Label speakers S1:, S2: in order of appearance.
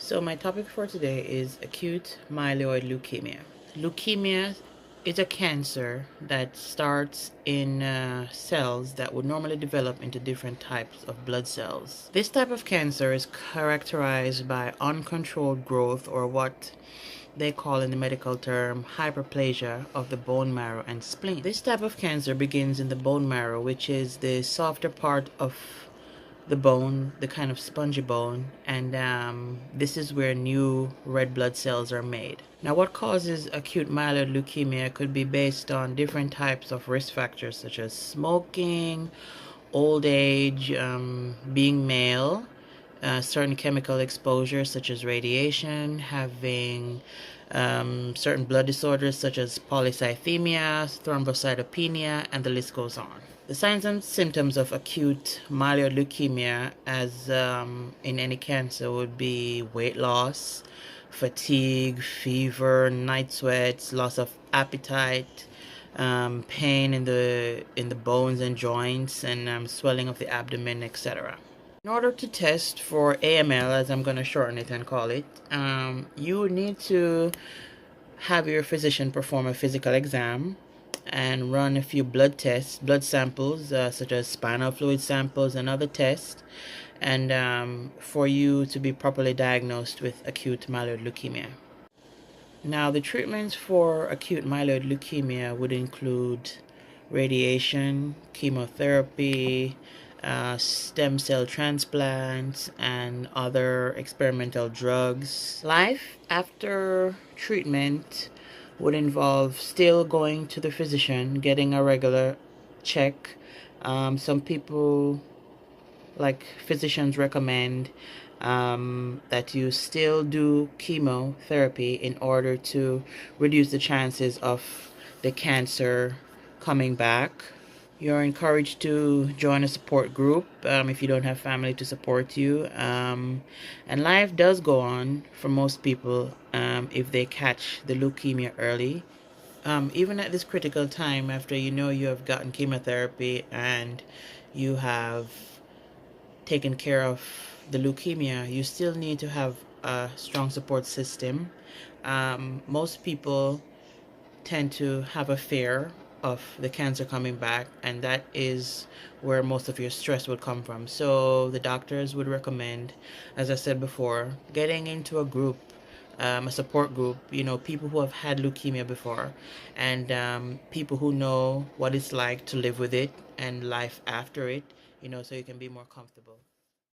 S1: So my topic for today is acute myeloid leukemia. Leukemia is a cancer that starts in cells that would normally develop into different types of blood cells. This type of cancer is characterized by uncontrolled growth, or what they call in the medical term hyperplasia of the bone marrow and spleen. This type of cancer begins in the bone marrow, which is the softer part of the bone, the kind of spongy bone, and this is where new red blood cells are made. Now, what causes acute myeloid leukemia could be based on different types of risk factors such as smoking, old age, being male, certain chemical exposures such as radiation, having certain blood disorders such as polycythemia, thrombocytopenia, and the list goes on. The signs and symptoms of acute myeloid leukemia, as in any cancer, would be weight loss, fatigue, fever, night sweats, loss of appetite, pain in the bones and joints, and swelling of the abdomen, etc. In order to test for AML, as I'm going to shorten it and call it, you need to have your physician perform a physical exam and run a few blood samples, such as spinal fluid samples and other tests, and for you to be properly diagnosed with acute myeloid leukemia. Now, the treatments for acute myeloid leukemia would include radiation, chemotherapy, stem cell transplants, and other experimental drugs. Life after treatment would involve still going to the physician, getting a regular check. Some people, like physicians, recommend that you still do chemotherapy in order to reduce the chances of the cancer coming back. You're encouraged to join a support group if you don't have family to support you. And life does go on for most people if they catch the leukemia early. Even at this critical time, after you have gotten chemotherapy and you have taken care of the leukemia, you still need to have a strong support system. Most people tend to have a fear of the cancer coming back, and that is where most of your stress would come from. So the doctors would recommend, as I said before, getting into a group, a support group, people who have had leukemia before, and people who know what it's like to live with it and life after it, so you can be more comfortable.